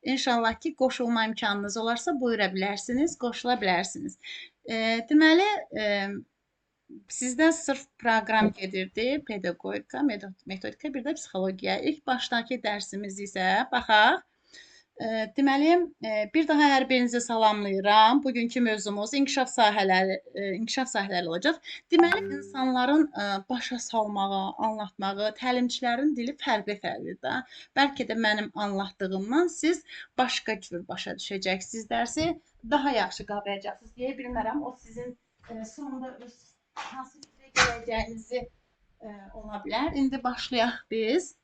İnşallah ki qoşulma imkanınız olarsa buyura bilərsiniz, qoşula bilərsiniz. Deməli, sizdən sırf proqram gedirdi, pedaqogika, metodika, bir də psixologiya. İlk başdakı dərsimiz isə baxaq. Deməli, bir daha hər birinizi salamlayıram. Bugünkü mövzumuz inkişaf sahələri olacaq. Deməli, insanların başa salmağı, anlatmağı, təlimçilərin dili fərqli-fərqlidir də. Bəlkə də mənim anlatdığımdan siz başqa cür başa düşəcəksiniz dərsi, daha yaxşı qavrayacaqsınız deyə bilmərəm. O sizin sonunda öz hansı fikrə gələcəyinizi ola bilər. İndi başlayaq biz.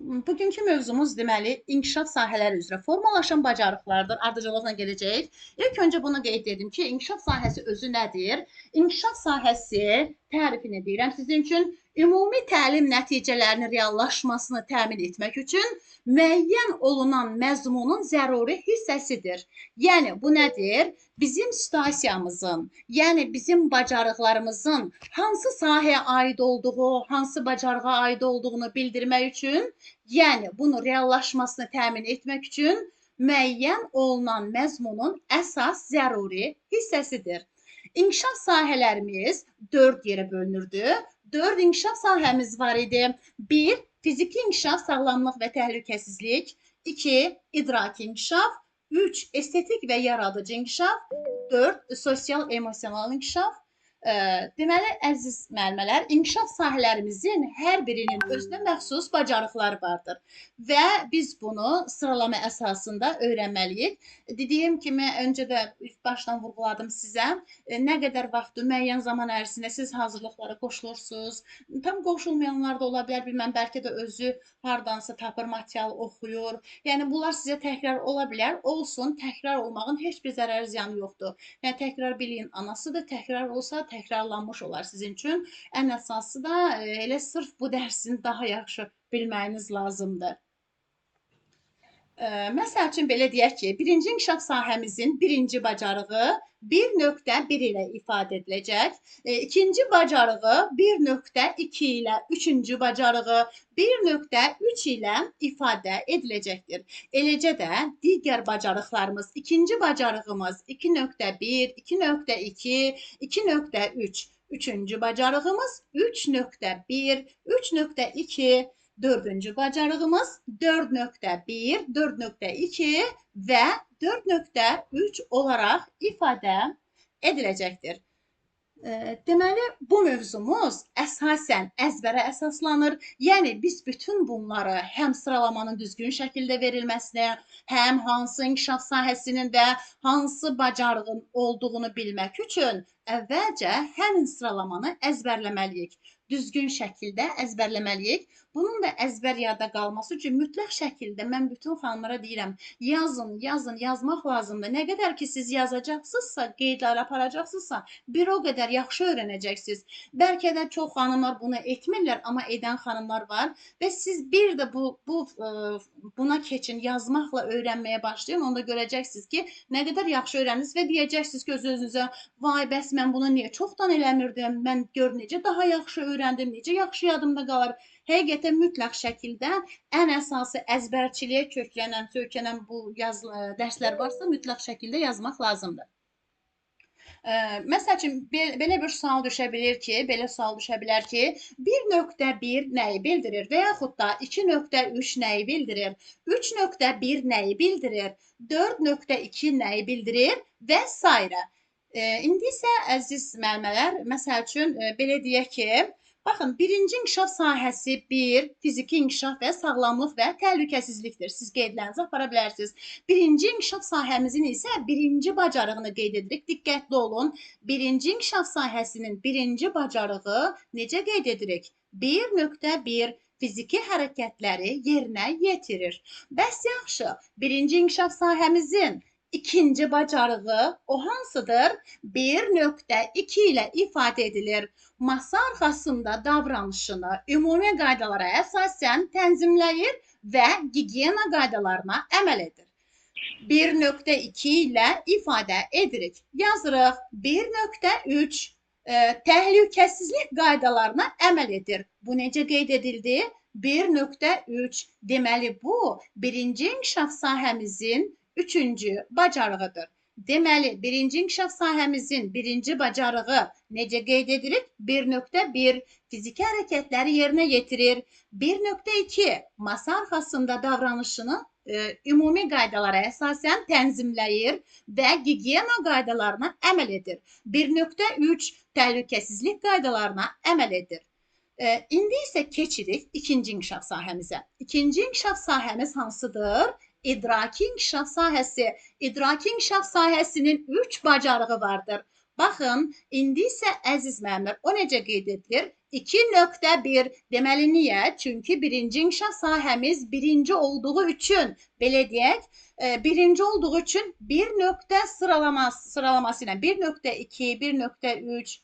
Bugünkü mövzumuz deməli inkişaf sahələri üzrə formalaşan bacarıqlardır. Ardıcıllıqla gedəcəyik. İlk öncə bunu qeyd edim ki, inkişaf sahəsi özü nədir? İnkişaf sahəsi tərifini deyirəm sizin üçün ümumi təlim nəticələrinin reallaşmasını təmin etmək üçün müəyyən olunan məzmunun zəruri hissəsidir. Yəni bu nədir? Bizim situasiyamızın, yəni bizim bacarıqlarımızın hansı sahəyə aid olduğu, hansı bacarığa aid olduğunu bildirmək üçün, yəni bunu reallaşmasını təmin etmək üçün müəyyən olunan məzmunun əsas zəruri hissəsidir. İnkişaf sahələrimiz 4 yerə bölünürdü. 4 inkişaf sahəmiz var idi. 1. Fiziki inkişaf, sağlamlıq və təhlükəsizlik. 2. İdraki inkişaf. 3. Estetik və yaradıcı inkişaf. 4. Sosial-emosional inkişaf. Deməli, əziz müəllimələr, inkişaf sahələrimizin hər birinin özünə məxsus bacarıqları vardır və biz bunu sıralama əsasında öyrənməliyik. Dediyim kimi, öncə də başdan vurğuladım sizə, nə qədər vaxtı, müəyyən zaman ərzində siz hazırlıqlara qoşulursunuz. Tam qoşulmayanlar da ola bilər, bilməm, bəlkə də özü hardansa tapır, material oxuyur. Yəni, bunlar sizə təkrar ola bilər, olsun, təkrar olmağın heç bir zərər ziyanı yoxdur. Yəni, təkrar biliyin anasıdır, təkrar olsa təkrarlanmış olar sizin üçün. Ən əsası da elə sırf bu dərsini daha yaxşı bilməyiniz lazımdır. Məsəl üçün belə deyək ki, birinci inkişaf sahəmizin birinci bacarığı 1.1 ilə ifadə ediləcək. İkinci bacarığı 1.2 ilə, üçüncü bacarığı 1.3 ilə ifadə ediləcəkdir. Eləcə də digər bacarıqlarımız, ikinci bacarığımız 2.1, 2.2, 2.3, üçüncü bacarığımız 3.1, 3.2, dördüncü bacarığımız 4.1, 4.2 və 4.3 olaraq ifadə ediləcəkdir. Deməli, bu mövzumuz əsasən əzbərə əsaslanır. Yəni, biz bütün bunları həm sıralamanın düzgün şəkildə verilməsinə, həm hansı inkişaf sahəsinin və hansı bacarığın olduğunu bilmək üçün əvvəlcə həmin sıralamanı əzbərləməliyik. Düzgün şəkildə əzbərləməliyik. Bunun da əzbər yadda qalması üçün mütləq şəkildə mən bütün xanımlara deyirəm, yazın, yazmaq lazımdır. Nə qədər ki, siz yazacaqsınızsa, qeydlər aparacaqsınızsa, bir o qədər yaxşı öyrənəcəksiniz. Bəlkə də çox xanımlar bunu etmirlər, amma edən xanımlar var və siz bir də buna keçin, yazmaqla öyrənməyə başlayın, onda görəcəksiniz ki, nə qədər yaxşı öyrənirsiniz və deyəcəksiniz ki, öz-özünüzə, vay, bəs mən bunu niyə çoxdan eləmirdim, mən gör necə daha yaxşı öyrəndim, necə yaxşı yadımda qalır. Həqiqətən mütləq şəkildə ən əsası əzbərçiliyə köklənən, söykənən bu dərslər varsa, mütləq şəkildə yazmaq lazımdır. Məsəl üçün, belə bir sual düşə bilər ki, 1.1 nəyi bildirir və yaxud da 2.3 nəyi bildirir, 3.1 nəyi bildirir, 4.2 nəyi bildirir və s. İndi isə, əziz müəllimələr, məsəl üçün, belə deyək ki, baxın, birinci inkişaf sahəsi 1, fiziki inkişaf və sağlamlıq və təhlükəsizlikdir. Siz qeydlərinizi apara bilərsiniz. Birinci inkişaf sahəmizin isə birinci bacarığını qeyd edirik. Diqqətli olun. Birinci inkişaf sahəsinin birinci bacarığı necə qeyd edirik? 1.1 fiziki hərəkətləri yerinə yetirir. Bəs yaxşı, birinci inkişaf sahəmizin İkinci bacarığı o hansıdır? 1.2 ilə ifadə edilir. Masa arxasında davranışını ümumi qaydalara əsasən tənzimləyir və gigiyena qaydalarına əməl edir. 1.2 ilə ifadə edirik. Yazırıq 1.3 Təhlükəsizlik qaydalarına əməl edir. Bu necə qeyd edildi? 1.3. Deməli, bu birinci inkişaf sahəmizin üçüncü bacarığıdır. Deməli, birinci inkişaf sahəmizin birinci bacarığı necə qeyd edilir? 1.1. Fiziki hərəkətləri yerinə yetirir. 1.2. Masa arxasında davranışını ümumi qaydalara əsasən tənzimləyir və gigiyena qaydalarına əməl edir. 1.3. Təhlükəsizlik qaydalarına əməl edir. İndi isə keçirik ikinci inkişaf sahəmizə. İkinci inkişaf sahəmiz hansıdır? İdraki inkişaf sahəsi. İdraki inkişaf sahəsinin 3 bacarığı vardır. Baxın, indi isə əziz müəllimlər, o necə qeyd edilir? 2.1. Deməli, niyə? Çünki birinci inkişaf sahəmiz birinci olduğu üçün, belə deyək, birinci olduğu üçün bir nöqtə sıralaması ilə 1.2, 1.3.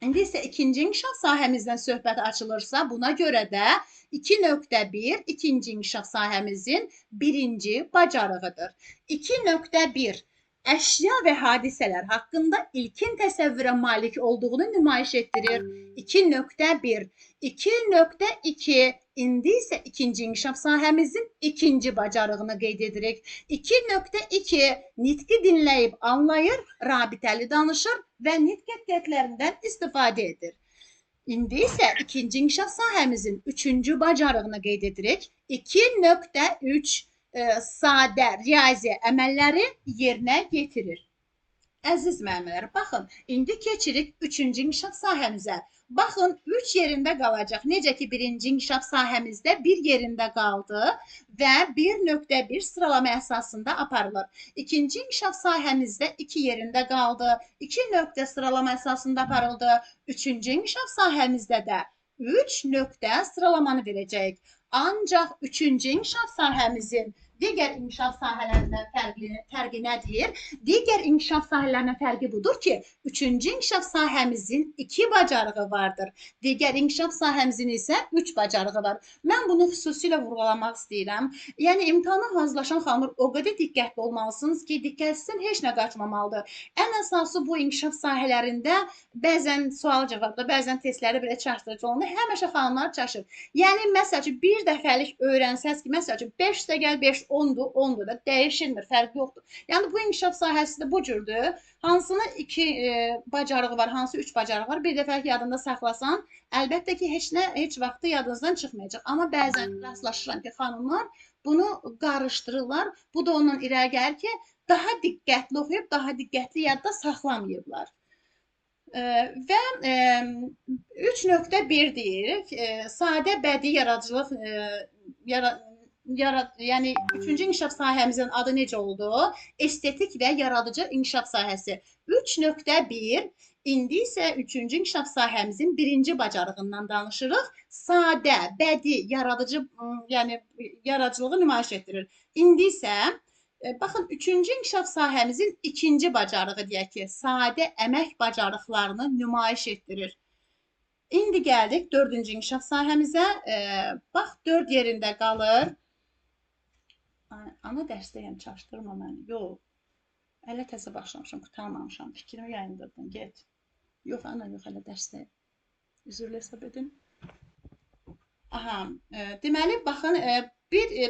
İndi isə ikinci inkişaf sahəmizdən söhbət açılırsa, buna görə də 2.1 ikinci inkişaf sahəmizin birinci bacarığıdır. 2.1 əşya və hadisələr haqqında ilkin təsəvvürə malik olduğunu nümayiş etdirir. 2.1. 2.2 indi isə ikinci inkişaf sahəmizin ikinci bacarığını qeyd edirik. 2.2 nitqi dinləyib anlayır, rabitəli danışır və nitq ehtiyatlarından istifadə edir. İndi isə ikinci inkişaf sahəmizin üçüncü bacarığını qeyd edirik. 2.3 sadə riyazi əməlləri yerinə yetirir. Əziz müəllimlər, baxın, indi keçirik üçüncü inkişaf sahəmizə. Baxın, 3 yerində qalacaq. Necə ki, birinci inkişaf sahəmizdə 1 yerində qaldı və 1.1 sıralama əsasında aparılır. İkinci inkişaf sahəmizdə 2 yerində qaldı. 2 nöqtə sıralama əsasında aparıldı. Üçüncü inkişaf sahəmizdə də 3 nöqtə sıralamanı verəcəyik. Ancaq üçüncü inkişaf sahəmizin digər inkişaf sahələrindən fərqi nədir? Digər inkişaf sahələrindən fərqi budur ki, üçüncü inkişaf sahəmizin 2 bacarığı vardır. Digər inkişaf sahəmizin isə 3 bacarığı var. Mən bunu xüsusilə vurğulamaq istəyirəm. Yəni, imtahana hazırlaşan xanımlar o qədər diqqətli olmalısınız ki, diqqətsizdən heç nə qaçmamalıdır. Ən əsası bu inkişaf sahələrində bəzən sual cavabda, bəzən testləri belə çaşdırıcı olanda həmişə xanımlar çaşır. Yəni, məsəl üçün, bir dəfəlik öyrənsəz ki, məsəl üçün, 5 də gəl, 5 10'dur da dəyişilmir, fərqi yoxdur. Yəni, bu inkişaf sahəsi də bu cürdür. Hansının 2 bacarığı var, hansı 3 bacarığı var, bir dəfəlik yadında saxlasan, əlbəttə ki, heç vaxtı yadınızdan çıxmayacaq. Amma bəzən rastlaşıram ki, xanımlar bunu qarışdırırlar. Bu da ondan irəli gəlir ki, daha diqqətli oxuyub, daha diqqətli yadda saxlamayıblar. Və 3.1 deyirik, sadə bədii yaradıcılıq yəni üçüncü inkişaf sahəmizin adı necə oldu? Estetik və yaradıcı inkişaf sahəsi. 3.1 indi isə üçüncü inkişaf sahəmizin birinci bacarığından danışırıq. Sadə, bədii, yaradıcı, yəni yaradıcılığı nümayiş etdirir. İndi isə baxın, üçüncü inkişaf sahəmizin ikinci bacarığı deyək ki, sadə əmək bacarıqlarını nümayiş etdirir. İndi gəldik dördüncü inkişaf sahəmizə. Bax, 4 yerində qalır. Ana dərsdəyəm, çaşdırma məni. Yox, hələ təzə başlamışam, qutarmamışam. Fikrimi yayındırdım, get. Yox, ana, yox, hələ dərsdəyəm. Üzrlə hesab edin. Aha, deməli, baxın,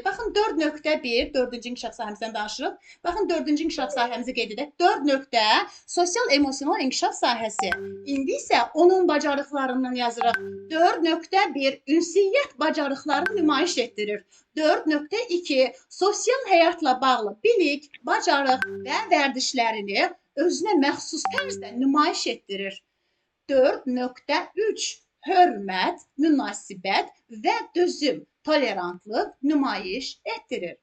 baxın 4.1, dördüncü inkişaf sahəmizdən danışırıq. Baxın, dördüncü inkişaf sahəmizi qeyd edək. 4 nöqtə sosial-emosional inkişaf sahəsi. İndi isə onun bacarıqlarından yazırıq. 4.1 ünsiyyət bacarıqlarını nümayiş etdirir. 4.2 sosial həyatla bağlı bilik, bacarıq və vərdişlərini özünə məxsus tərzdə nümayiş etdirir. 4.3 hörmət, münasibət və dözüm, tolerantlıq nümayiş etdirir.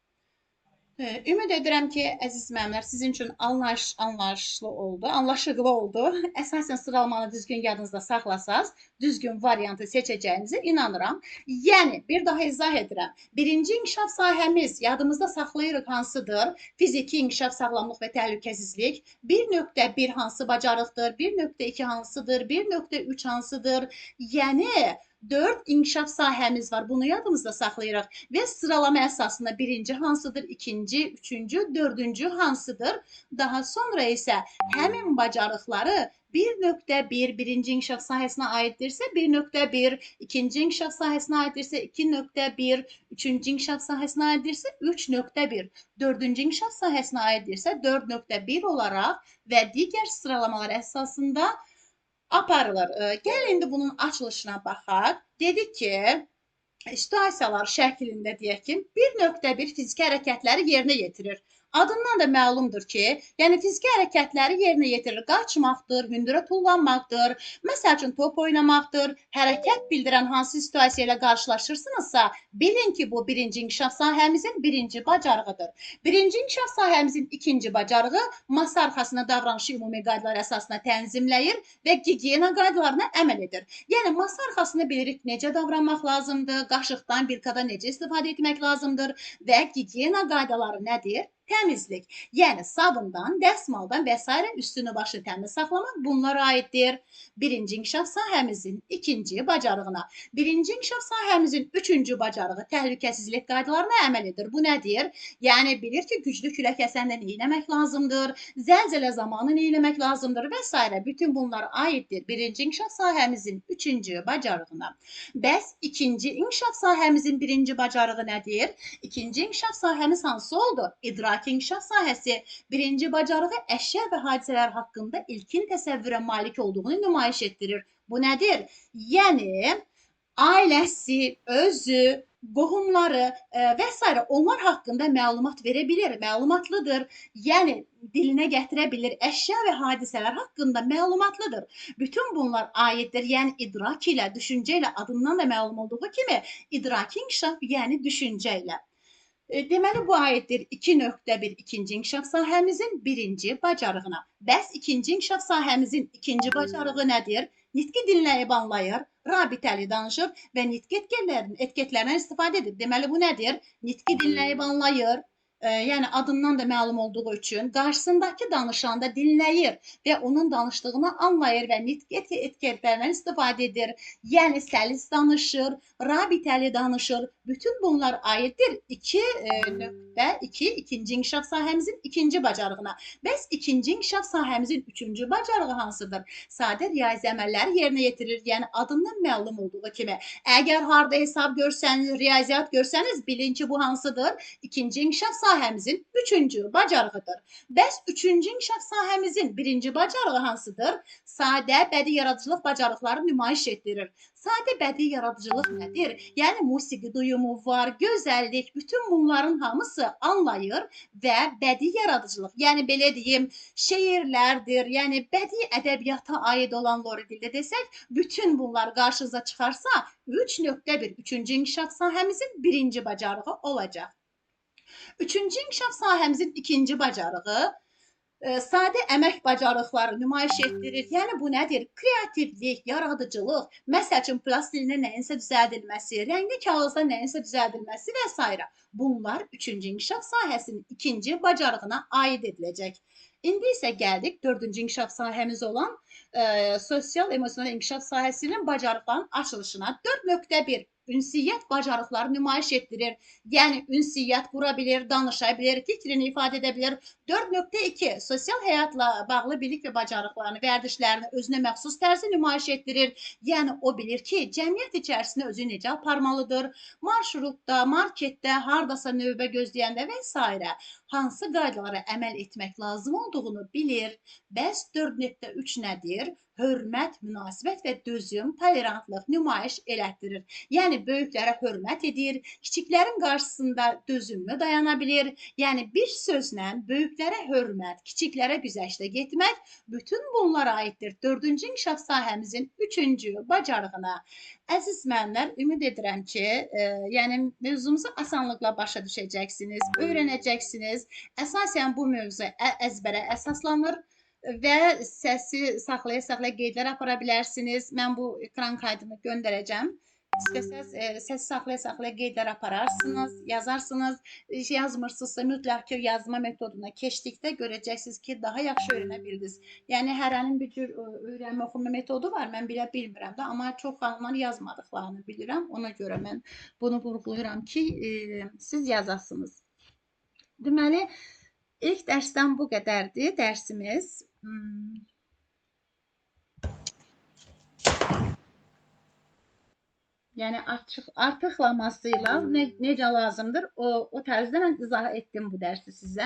Ümid edirəm ki, əziz müəllimlər, sizin üçün anlaşıqlı oldu. Əsasən sıralamanı düzgün yadınızda saxlasaz, düzgün variantı seçəcəyinizə inanıram. Yəni, bir daha izah edirəm. Birinci inkişaf sahəmiz yadımızda saxlayırıq hansıdır? Fiziki inkişaf, sağlamlıq və təhlükəsizlik. 1.1 hansı bacarıqdır? 1.2 hansıdır? 1.3 hansıdır? Yəni, 4 inkişaf sahəmiz var. Bunu yadımızda saxlayırıq və sıralama əsasında birinci hansıdır, ikinci, üçüncü, dördüncü hansıdır. Daha sonra isə həmin bacarıqları 1.1 birinci inkişaf sahəsinə aiddirsə 1.1, ikinci inkişaf sahəsinə aiddirsə 2.1, üçüncü inkişaf sahəsinə aiddirsə 3.1, dördüncü inkişaf sahəsinə aiddirsə 4.1 olaraq və digər sıralamalar əsasında aparılır. Gəlin indi bunun açılışına baxaq. Dedik ki, situasiyalar şəklində deyək ki, 1.1 fiziki hərəkətləri yerinə yetirir. Adından da məlumdur ki, yəni fiziki hərəkətləri yerinə yetirir. Qaçmaqdır, hündürə tullanmaqdır, məsəl üçün top oynamaqdır. Hərəkət bildirən hansı situasiya ilə qarşılaşırsınızsa, bilin ki, bu birinci inkişaf sahəmizin birinci bacarığıdır. Birinci inkişaf sahəmizin ikinci bacarığı masa arxasında davranışı ümumi qaydalar əsasına tənzimləyir və gigiyena qaydalarına əməl edir. Yəni masa arxasında bilirik necə davranmaq lazımdır, qaşıqdan, birkada necə istifadə etmək lazımdır və gigiyena qaydaları nədir? Təmizlik, yəni sabundan, dəsmaldan və s. üstünü başını təmiz saxlamaq bunlara aiddir. Birinci inkişaf sahəmizin ikinci bacarığına. Birinci inkişaf sahəmizin üçüncü bacarığı təhlükəsizlik qaydalarına əməl edir. Bu nədir? Yəni bilir ki, güclü külək əsəndə nə etmək lazımdır, zəlzələ zamanı nə etmək lazımdır və s. Bütün bunlar aiddir birinci inkişaf sahəmizin üçüncü bacarığına. Bəs ikinci inkişaf sahəmizin birinci bacarığı nədir? İkinci inkişaf sahəmiz hansı oldu? İdraki inkişaf sahəsi birinci bacarığı əşya və hadisələr haqqında ilkin təsəvvürə malik olduğunu nümayiş etdirir. Bu nədir? Yəni, ailəsi, özü, qohumları və s. onlar haqqında məlumat verə bilir, məlumatlıdır. Yəni, dilinə gətirə bilir, əşya və hadisələr haqqında məlumatlıdır. Bütün bunlar aiddir, yəni idrak ilə, düşüncə ilə adından da məlum olduğu kimi idraki inkişaf, yəni düşüncə ilə. Deməli, bu aiddir 2.1 ikinci inkişaf sahəmizin birinci bacarığına. Bəs ikinci inkişaf sahəmizin ikinci bacarığı nədir? Nitqi dinləyib anlayır, rabitəli danışır və nitq etiketlərindən istifadə edir. Deməli, bu nədir? Nitqi dinləyib anlayır, yəni adından da məlum olduğu üçün qarşısındakı danışanda dinləyir və onun danışdığını anlayır və nitq etiketlərindən istifadə edir. Yəni səlis danışır, rabitəli danışır. Bütün bunlar aiddir 2.2 ikinci inkişaf sahəmizin ikinci bacarığına. Bəs ikinci inkişaf sahəmizin üçüncü bacarığı hansıdır? Sadə riyazi əməlləri yerinə yetirir. Yəni adından məlum olduğu kimi. Əgər harda hesab görsəniz, riyaziyyat görsəniz, bilin ki, bu hansıdır? İkinci inkişaf sahəmizin üçüncü bacarığıdır. Bəs üçüncü inkişaf sahəmizin birinci bacarığı hansıdır? Sadə bədii yaradıcılıq bacarıqları nümayiş etdirir. Sadə bədii yaradıcılıq nədir? Yəni musiqi duyumu var, gözəllik, bütün bunların hamısı anlayır və bədii yaradıcılıq, yəni belə deyim, şeirlərdir, yəni bədii ədəbiyyata aid olan lori dildə desək, bütün bunlar qarşınıza çıxarsa 3.1 üçüncü inkişaf sahəmizin birinci bacarığı olacaq. Üçüncü inkişaf sahəmizin ikinci bacarığı sadə əmək bacarıqları nümayiş etdirir. Yəni bu nədir? Kreativlik, yaradıcılıq, məsəl üçün plastilində nəyinsə düzəldilməsi, rəngli kağızda nəyinsə düzəldilməsi və s. Bunlar üçüncü inkişaf sahəsinin ikinci bacarığına aid ediləcək. İndi isə gəldik dördüncü inkişaf sahəmiz olan sosial emosional inkişaf sahəsinin bacarıqların açılışına. 4.1 ünsiyyət bacarıqları nümayiş etdirir. Yəni ünsiyyət qura bilir, danışa bilir, fikrini ifadə edə bilir. 4.2 sosial həyatla bağlı bilik və bacarıqlarını, vərdişlərini özünə məxsus tərzdə nümayiş etdirir. Yəni o bilir ki, cəmiyyət içərisində özünü necə aparmalıdır, marşrutda, marketdə, hardasa növbə gözləyəndə və s. hansı qaydalara əməl etmək lazım olduğunu bilir. Bəs 4.3 nədir? Hörmət, münasibət və dözüm, tolerantlıq nümayiş elətdirir. Yəni böyüklərə hörmət edir, kiçiklərin qarşısında dözümlü dayana bilir. Yəni bir sözlə böyüklərə hörmət, kiçiklərə güzəştə getmək, bütün bunlara aiddir. Dördüncü inkişaf sahəmizin üçüncü bacarığına. Əziz müəllimlər, ümid edirəm ki, yəni mövzumuzu asanlıqla başa düşəcəksiniz, öyrənəcəksiniz. Əsasən bu mövzu əzbərə əsaslanır və səsi saxlaya-saxlaya qeydlər apara bilərsiniz. Mən bu ekran kaydını göndərəcəm. İstəsəz səs saxlaya-saxlaya qeydlər apararsınız, yazarsınız. Yazmırsınızsa mütləq ki, yazma metoduna keçdikdə görəcəksiniz ki, daha yaxşı öyrənə bildiniz. Yəni hərənin bir cür öyrənmə oxuma metodu var. Mən bilə bilmirəm də, amma çox xanımlar yazmadıqlarını bilirəm. Ona görə mən bunu vurğulayıram ki, siz yazasınız. Deməli, ilk dərsdən bu qədərdir dərsimiz. Yəni artıqlaması ilə necə lazımdır, o tərzdə mən izah etdim bu dərsi sizə.